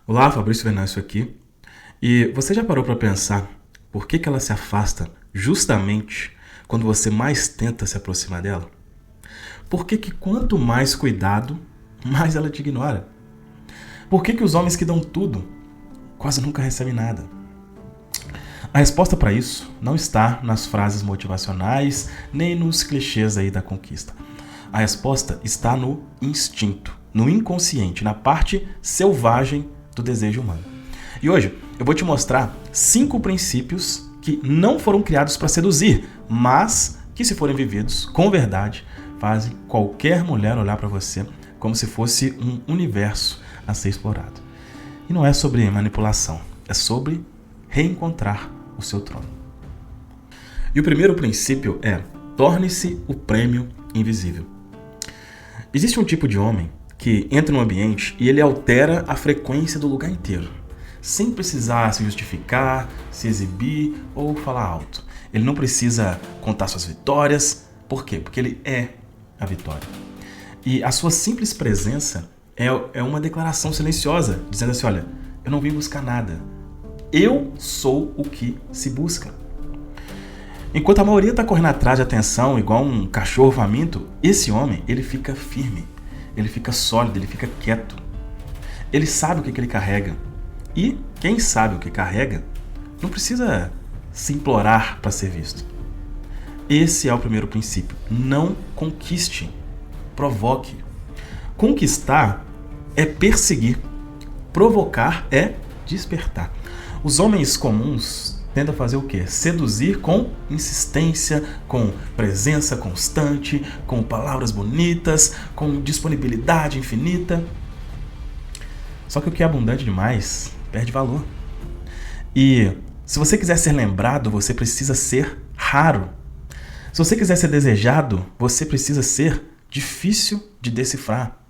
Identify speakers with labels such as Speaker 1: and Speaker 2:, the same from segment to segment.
Speaker 1: Olá, Fabrício Venâncio aqui. E você já parou para pensar por que ela se afasta justamente quando você mais tenta se aproximar dela? Por que quanto mais cuidado, mais ela te ignora? Por que os homens que dão tudo quase nunca recebem nada? A resposta para isso não está nas frases motivacionais nem nos clichês aí da conquista. A resposta está no instinto, no inconsciente, na parte selvagem do desejo humano. E hoje eu vou te mostrar 5 princípios que não foram criados para seduzir, mas que, se forem vividos com verdade, fazem qualquer mulher olhar para você como se fosse um universo a ser explorado. E não é sobre manipulação, é sobre reencontrar o seu trono. E o primeiro princípio é: torne-se o prêmio invisível. Existe um tipo de homem que entra no ambiente e ele altera a frequência do lugar inteiro, sem precisar se justificar, se exibir ou falar alto. Ele não precisa contar suas vitórias. Por quê? Porque ele é a vitória. E a sua simples presença é uma declaração silenciosa, dizendo assim: olha, eu não vim buscar nada. Eu sou o que se busca. Enquanto a maioria está correndo atrás de atenção, igual um cachorro faminto, esse homem, ele fica firme, ele fica sólido, ele fica quieto. Ele sabe o que ele carrega. E quem sabe o que carrega, não precisa se implorar para ser visto. Esse é o primeiro princípio. Não conquiste, provoque. Conquistar é perseguir. Provocar é despertar. Os homens comuns tendem a fazer o quê? Seduzir com insistência, com presença constante, com palavras bonitas, com disponibilidade infinita. Só que o que é abundante demais perde valor. E se você quiser ser lembrado, você precisa ser raro. Se você quiser ser desejado, você precisa ser difícil de decifrar.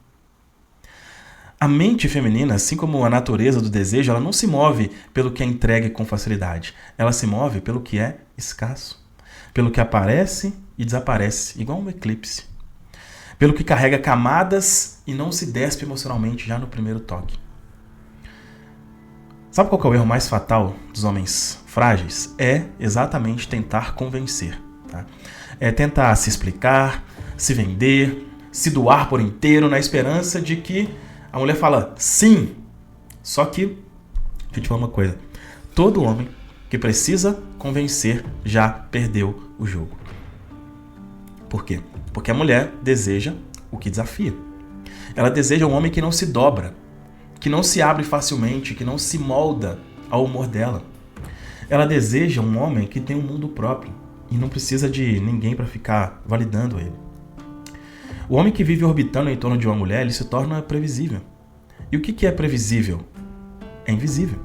Speaker 1: A mente feminina, assim como a natureza do desejo, ela não se move pelo que é entregue com facilidade. Ela se move pelo que é escasso, pelo que aparece e desaparece, igual um eclipse. Pelo que carrega camadas e não se despe emocionalmente já no primeiro toque. Sabe qual é o erro mais fatal dos homens frágeis? É exatamente tentar convencer. Tá? É tentar se explicar, se vender, se doar por inteiro na esperança de que a mulher fala sim. Só que, deixa eu te falar uma coisa. Todo homem que precisa convencer já perdeu o jogo. Por quê? Porque a mulher deseja o que desafia. Ela deseja um homem que não se dobra, que não se abre facilmente, que não se molda ao humor dela. Ela deseja um homem que tem um mundo próprio e não precisa de ninguém para ficar validando ele. O homem que vive orbitando em torno de uma mulher, ele se torna previsível. E o que é previsível? É invisível.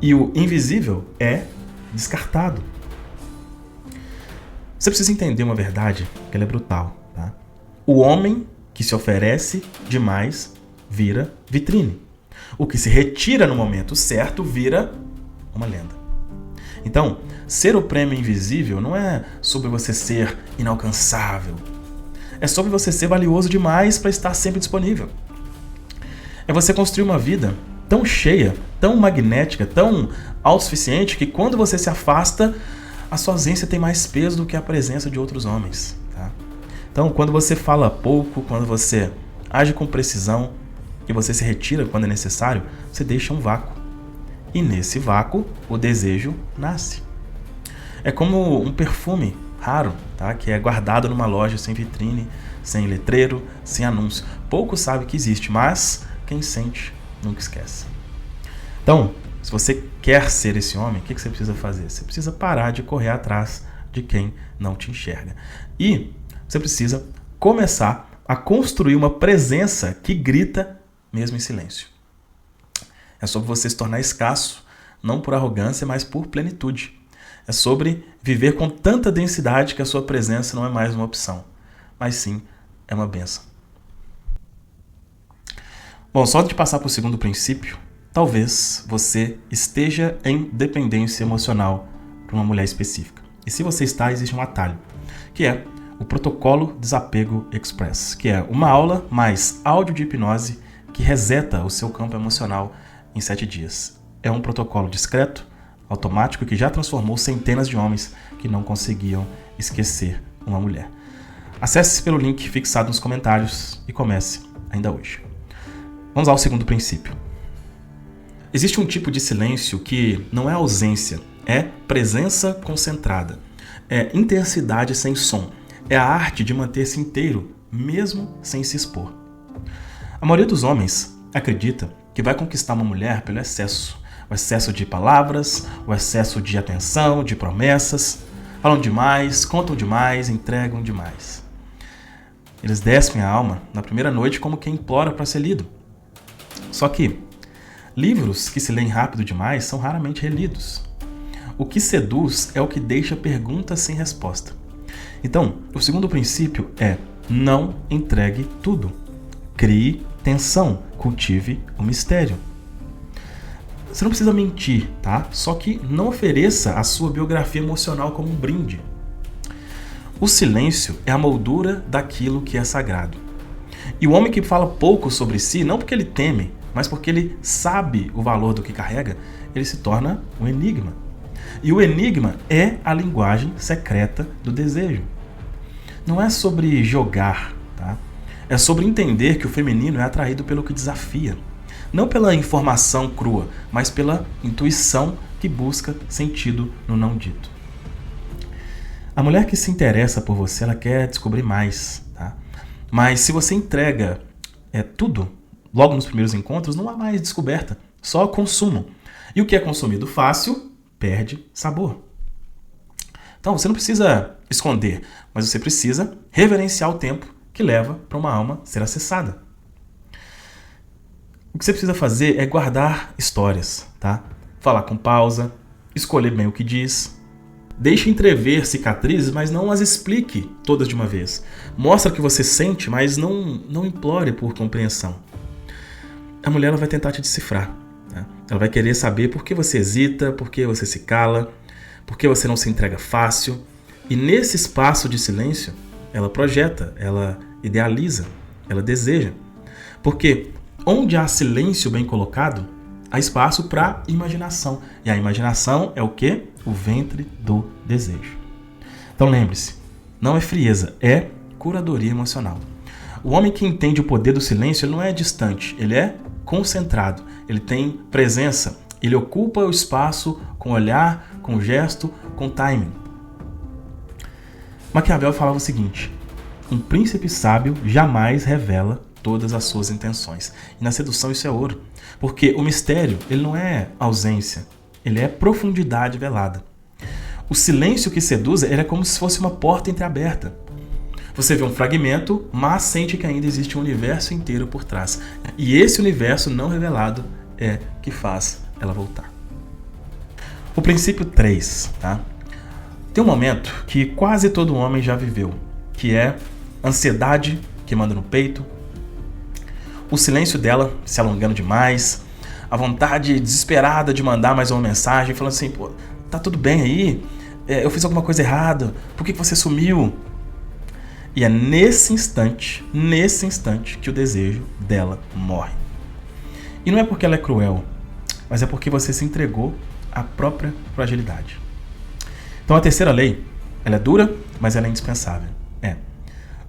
Speaker 1: E o invisível é descartado. Você precisa entender uma verdade, que ela é brutal. Tá? O homem que se oferece demais vira vitrine. O que se retira no momento certo vira uma lenda. Então, ser o prêmio invisível não é sobre você ser inalcançável. É sobre você ser valioso demais para estar sempre disponível. É você construir uma vida tão cheia, tão magnética, tão autossuficiente, que quando você se afasta, a sua ausência tem mais peso do que a presença de outros homens. Tá? Então, quando você fala pouco, quando você age com precisão e você se retira quando é necessário, você deixa um vácuo. E nesse vácuo, o desejo nasce. É como um perfume raro, tá? Que é guardado numa loja sem vitrine, sem letreiro, sem anúncio. Pouco sabe que existe, mas quem sente nunca esquece. Então, se você quer ser esse homem, o que você precisa fazer? Você precisa parar de correr atrás de quem não te enxerga. E você precisa começar a construir uma presença que grita mesmo em silêncio. É sobre você se tornar escasso, não por arrogância, mas por plenitude. É sobre viver com tanta densidade que a sua presença não é mais uma opção, mas sim é uma bênção. Bom, só de passar para o segundo princípio, talvez você esteja em dependência emocional para uma mulher específica. E se você está, existe um atalho, que é o Protocolo Desapego Express, que é uma aula mais áudio de hipnose que reseta o seu campo emocional em 7 dias. É um protocolo discreto, automático, que já transformou centenas de homens que não conseguiam esquecer uma mulher. Acesse pelo link fixado nos comentários e comece ainda hoje. Vamos ao segundo princípio. Existe um tipo de silêncio que não é ausência, é presença concentrada, é intensidade sem som, é a arte de manter-se inteiro, mesmo sem se expor. A maioria dos homens acredita que vai conquistar uma mulher pelo excesso, o excesso de palavras, o excesso de atenção, de promessas, falam demais, contam demais, entregam demais. Eles despem a alma na primeira noite como quem implora para ser lido. Só que livros que se leem rápido demais são raramente relidos. O que seduz é o que deixa perguntas sem resposta. Então, o segundo princípio é: não entregue tudo. Crie tensão, cultive o mistério. Você não precisa mentir, tá? Só que não ofereça a sua biografia emocional como um brinde. O silêncio é a moldura daquilo que é sagrado. E o homem que fala pouco sobre si, não porque ele teme, mas porque ele sabe o valor do que carrega, ele se torna um enigma. E o enigma é a linguagem secreta do desejo. Não é sobre jogar, tá? É sobre entender que o feminino é atraído pelo que desafia. Não pela informação crua, mas pela intuição que busca sentido no não dito. A mulher que se interessa por você, ela quer descobrir mais, tá? Mas se você entrega tudo logo nos primeiros encontros, não há mais descoberta, só consumo. E o que é consumido fácil, perde sabor. Então você não precisa esconder, mas você precisa reverenciar o tempo que leva para uma alma ser acessada. O que você precisa fazer é guardar histórias, tá? Falar com pausa, escolher bem o que diz. Deixe entrever cicatrizes, mas não as explique todas de uma vez. Mostra o que você sente, mas não implore por compreensão. A mulher ela vai tentar te decifrar. Tá? Ela vai querer saber por que você hesita, por que você se cala, por que você não se entrega fácil. E nesse espaço de silêncio, ela projeta, ela idealiza, ela deseja. Porque onde há silêncio bem colocado, há espaço para imaginação. E a imaginação é o quê? O ventre do desejo. Então lembre-se, não é frieza, é curadoria emocional. O homem que entende o poder do silêncio, ele não é distante, ele é concentrado, ele tem presença, ele ocupa o espaço com olhar, com gesto, com timing. Maquiavel falava o seguinte: um príncipe sábio jamais revela todas as suas intenções. E na sedução isso é ouro, porque o mistério ele não é ausência, ele é profundidade velada. O silêncio que seduz ele é como se fosse uma porta entreaberta. Você vê um fragmento, mas sente que ainda existe um universo inteiro por trás. E esse universo não revelado é que faz ela voltar. O princípio 3, tá? Tem um momento que quase todo homem já viveu, que é ansiedade que manda no peito, o silêncio dela se alongando demais, a vontade desesperada de mandar mais uma mensagem, falando assim: pô, tá tudo bem aí? Eu fiz alguma coisa errada? Por que você sumiu? E é nesse instante que o desejo dela morre. E não é porque ela é cruel, mas é porque você se entregou à própria fragilidade. Então a terceira lei, ela é dura, mas ela é indispensável.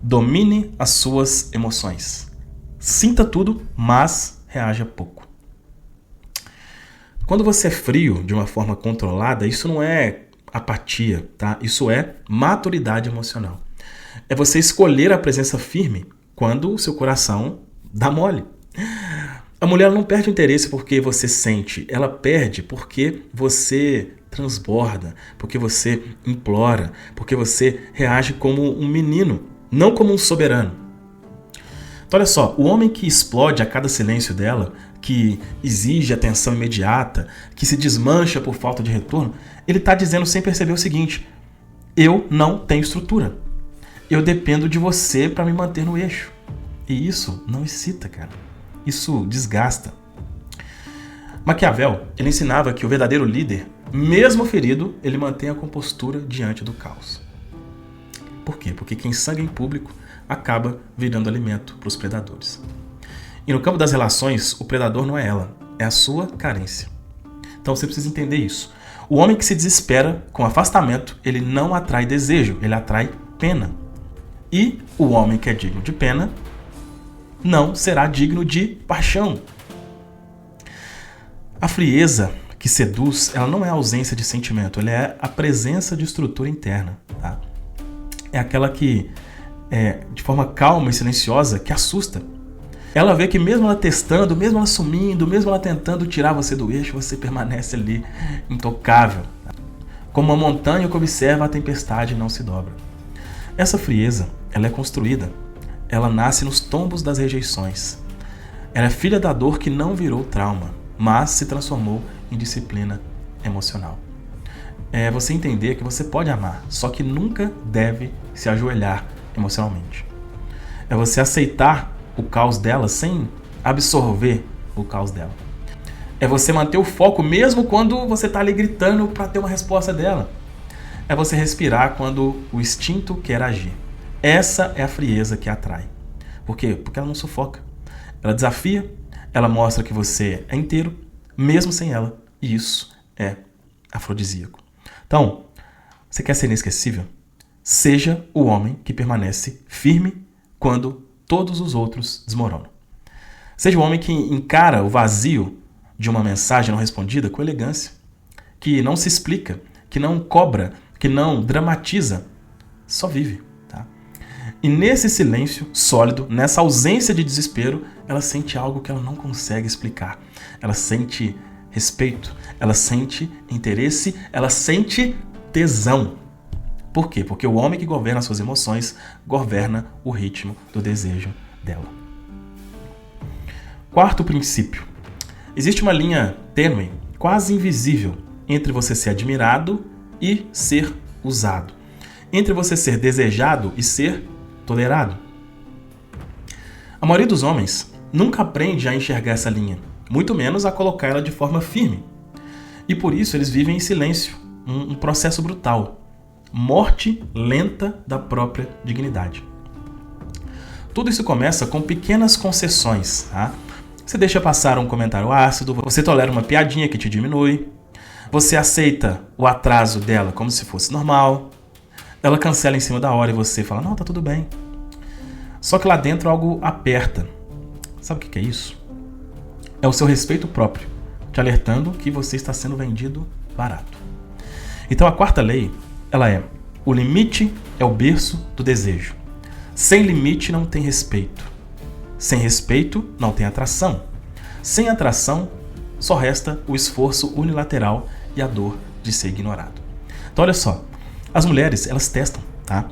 Speaker 1: Domine as suas emoções. Sinta tudo, mas reaja pouco. Quando você é frio de uma forma controlada, isso não é apatia, tá? Isso é maturidade emocional. É você escolher a presença firme quando o seu coração dá mole. A mulher não perde o interesse porque você sente, ela perde porque você transborda, porque você implora, porque você reage como um menino, não como um soberano. Então olha só, o homem que explode a cada silêncio dela, que exige atenção imediata, que se desmancha por falta de retorno, ele está dizendo sem perceber o seguinte: eu não tenho estrutura. Eu dependo de você para me manter no eixo. E isso não excita, cara. Isso desgasta. Maquiavel, ele ensinava que o verdadeiro líder, mesmo ferido, ele mantém a compostura diante do caos. Por quê? Porque quem sangra em público acaba virando alimento para os predadores. E no campo das relações, o predador não é ela, é a sua carência. Então você precisa entender isso. O homem que se desespera com afastamento, ele não atrai desejo, ele atrai pena. E o homem que é digno de pena não será digno de paixão. A frieza que seduz, ela não é a ausência de sentimento, ela é a presença de estrutura interna. Tá? É aquela que, de forma calma e silenciosa, que assusta. Ela vê que mesmo ela testando, mesmo ela sumindo, mesmo ela tentando tirar você do eixo, você permanece ali intocável. Como uma montanha que observa a tempestade e não se dobra. Essa frieza, ela é construída. Ela nasce nos tombos das rejeições. Ela é filha da dor que não virou trauma, mas se transformou em disciplina emocional. É você entender que você pode amar, só que nunca deve se ajoelhar emocionalmente. É você aceitar o caos dela sem absorver o caos dela. É você manter o foco mesmo quando você está ali gritando para ter uma resposta dela. É você respirar quando o instinto quer agir. Essa é a frieza que atrai. Por quê? Porque ela não sufoca. Ela desafia, ela mostra que você é inteiro, mesmo sem ela. E isso é afrodisíaco. Então, você quer ser inesquecível? Seja o homem que permanece firme quando todos os outros desmoronam. Seja o homem que encara o vazio de uma mensagem não respondida com elegância, que não se explica, que não cobra, que não dramatiza, só vive. Tá? E nesse silêncio sólido, nessa ausência de desespero, ela sente algo que ela não consegue explicar. Ela sente respeito, ela sente interesse, ela sente tesão. Por quê? Porque o homem que governa suas emoções governa o ritmo do desejo dela. Quarto princípio. Existe uma linha tênue, quase invisível, entre você ser admirado e ser usado. Entre você ser desejado e ser tolerado. A maioria dos homens nunca aprende a enxergar essa linha, muito menos a colocar ela de forma firme. E por isso eles vivem em silêncio, um processo brutal. Morte lenta da própria dignidade. Tudo isso começa com pequenas concessões. Tá? Você deixa passar um comentário ácido, você tolera uma piadinha que te diminui, você aceita o atraso dela como se fosse normal, ela cancela em cima da hora e você fala, não, tá tudo bem. Só que lá dentro algo aperta. Sabe o que é isso? É o seu respeito próprio, te alertando que você está sendo vendido barato. Então a quarta lei, ela é: o limite é o berço do desejo. Sem limite não tem respeito. Sem respeito não tem atração. Sem atração só resta o esforço unilateral e a dor de ser ignorado. Então olha só, as mulheres elas testam, tá?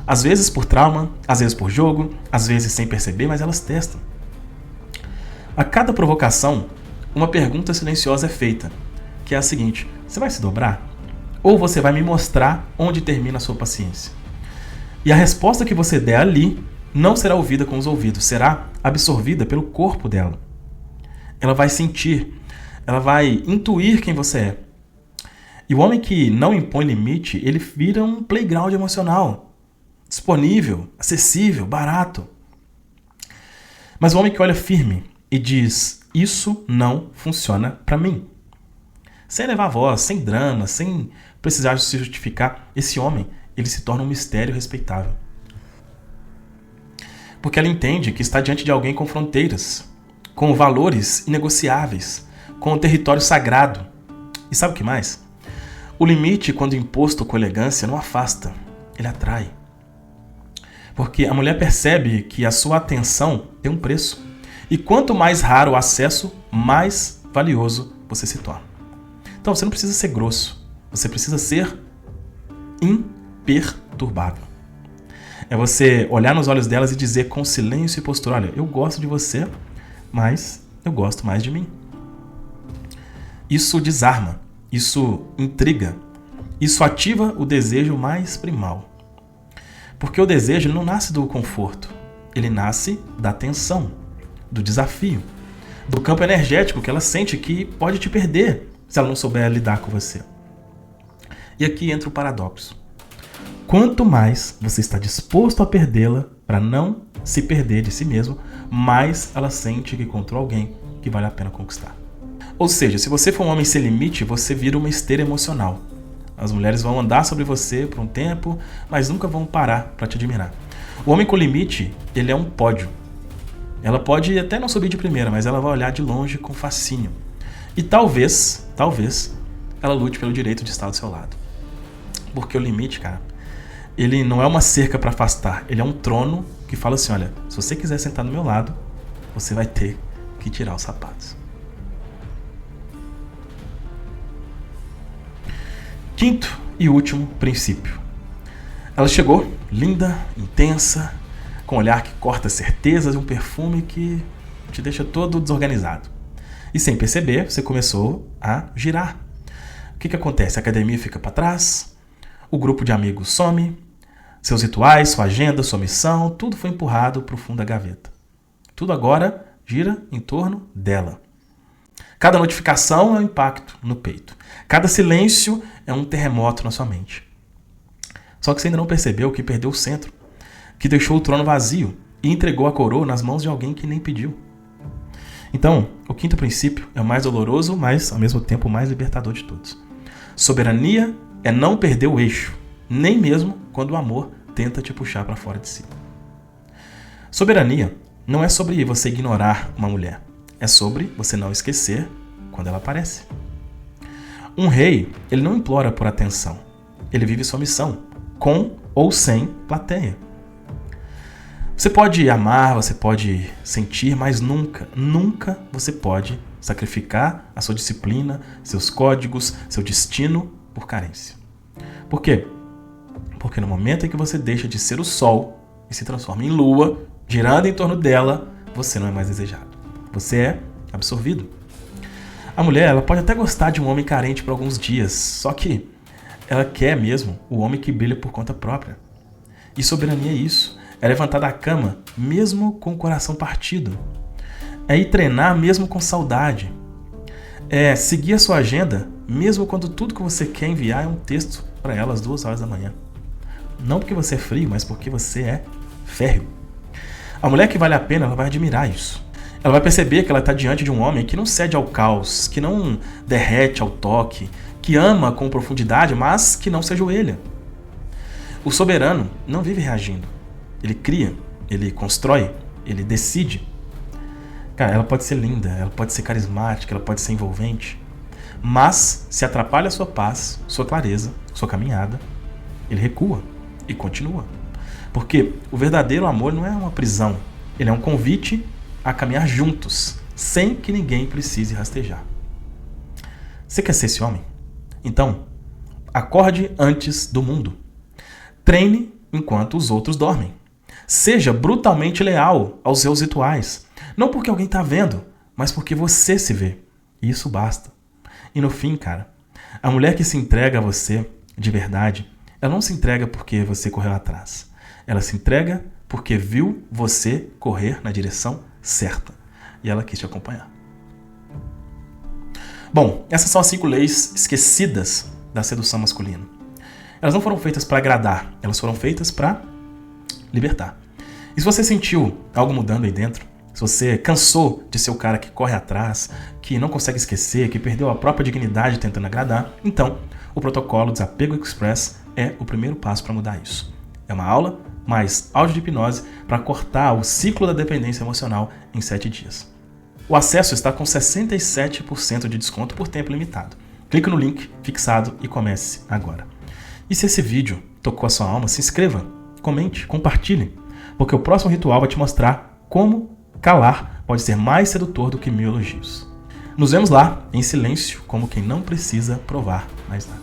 Speaker 1: Às vezes por trauma, às vezes por jogo, às vezes sem perceber, mas elas testam. A cada provocação, uma pergunta silenciosa é feita, que é a seguinte: você vai se dobrar? Ou você vai me mostrar onde termina a sua paciência? E a resposta que você der ali não será ouvida com os ouvidos, será absorvida pelo corpo dela. Ela vai sentir, ela vai intuir quem você é. E o homem que não impõe limite, ele vira um playground emocional, disponível, acessível, barato. Mas o homem que olha firme e diz, isso não funciona pra mim. Sem levar voz, sem drama, sem precisar se justificar, esse homem, ele se torna um mistério respeitável. Porque ela entende que está diante de alguém com fronteiras, com valores inegociáveis, com um território sagrado. E sabe o que mais? O limite, quando imposto com elegância, não afasta, ele atrai. Porque a mulher percebe que a sua atenção tem um preço. E quanto mais raro o acesso, mais valioso você se torna. Então você não precisa ser grosso, você precisa ser imperturbável. É você olhar nos olhos delas e dizer com silêncio e postura, olha, eu gosto de você, mas eu gosto mais de mim. Isso desarma, isso intriga, isso ativa o desejo mais primal. Porque o desejo ele não nasce do conforto, ele nasce da tensão, do desafio, do campo energético que ela sente que pode te perder se ela não souber lidar com você. E aqui entra o paradoxo. Quanto mais você está disposto a perdê-la para não se perder de si mesmo, mais ela sente que encontrou alguém que vale a pena conquistar. Ou seja, se você for um homem sem limite, você vira uma esteira emocional. As mulheres vão andar sobre você por um tempo, mas nunca vão parar para te admirar. O homem com limite, ele é um pódio. Ela pode até não subir de primeira, mas ela vai olhar de longe com fascínio. E talvez, ela lute pelo direito de estar do seu lado. Porque o limite, cara, ele não é uma cerca para afastar, ele é um trono que fala assim, olha, se você quiser sentar do meu lado, você vai ter que tirar os sapatos. Quinto e último princípio. Ela chegou, linda, intensa, com um olhar que corta certezas e um perfume que te deixa todo desorganizado. E sem perceber, você começou a girar. O que acontece? A academia fica para trás, o grupo de amigos some, seus rituais, sua agenda, sua missão, tudo foi empurrado para o fundo da gaveta. Tudo agora gira em torno dela. Cada notificação é um impacto no peito. Cada silêncio é um terremoto na sua mente. Só que você ainda não percebeu que perdeu o centro, que deixou o trono vazio e entregou a coroa nas mãos de alguém que nem pediu. Então, o quinto princípio é o mais doloroso, mas ao mesmo tempo o mais libertador de todos. Soberania é não perder o eixo, nem mesmo quando o amor tenta te puxar para fora de si. Soberania não é sobre você ignorar uma mulher, é sobre você não esquecer quando ela aparece. Um rei, ele não implora por atenção, ele vive sua missão, com ou sem plateia. Você pode amar, você pode sentir, mas nunca você pode sacrificar a sua disciplina, seus códigos, seu destino por carência. Por quê? Porque no momento em que você deixa de ser o sol e se transforma em lua, girando em torno dela, você não é mais desejado. Você é absorvido. A mulher, ela pode até gostar de um homem carente por alguns dias, só que ela quer mesmo o homem que brilha por conta própria. E soberania é isso. É levantar da cama mesmo com o coração partido. É ir treinar mesmo com saudade. É seguir a sua agenda mesmo quando tudo que você quer enviar é um texto para ela às 2 horas da manhã. Não porque você é frio, mas porque você é férreo. A mulher que vale a pena, ela vai admirar isso. Ela vai perceber que ela está diante de um homem que não cede ao caos, que não derrete ao toque, que ama com profundidade, mas que não se ajoelha. O soberano não vive reagindo. Ele cria, ele constrói, ele decide. Cara, ela pode ser linda, ela pode ser carismática, ela pode ser envolvente, mas se atrapalha a sua paz, sua clareza, sua caminhada, ele recua e continua. Porque o verdadeiro amor não é uma prisão, ele é um convite a caminhar juntos, sem que ninguém precise rastejar. Você quer ser esse homem? Então, acorde antes do mundo. Treine enquanto os outros dormem. Seja brutalmente leal aos seus rituais. Não porque alguém está vendo, mas porque você se vê. E isso basta. E no fim, cara, a mulher que se entrega a você de verdade, ela não se entrega porque você correu atrás. Ela se entrega porque viu você correr na direção certa. E ela quis te acompanhar. Bom, essas são as 5 leis esquecidas da sedução masculina. Elas não foram feitas para agradar, elas foram feitas para libertar. E se você sentiu algo mudando aí dentro, se você cansou de ser o cara que corre atrás, que não consegue esquecer, que perdeu a própria dignidade tentando agradar, então o protocolo Desapego Express é o primeiro passo para mudar isso. É uma aula mais áudio de hipnose para cortar o ciclo da dependência emocional em 7 dias. O acesso está com 67% de desconto por tempo limitado. Clique no link fixado e comece agora. E se esse vídeo tocou a sua alma, se inscreva, comente, compartilhe, porque o próximo ritual vai te mostrar como calar pode ser mais sedutor do que 1000 elogios. Nos vemos lá, em silêncio, como quem não precisa provar mais nada.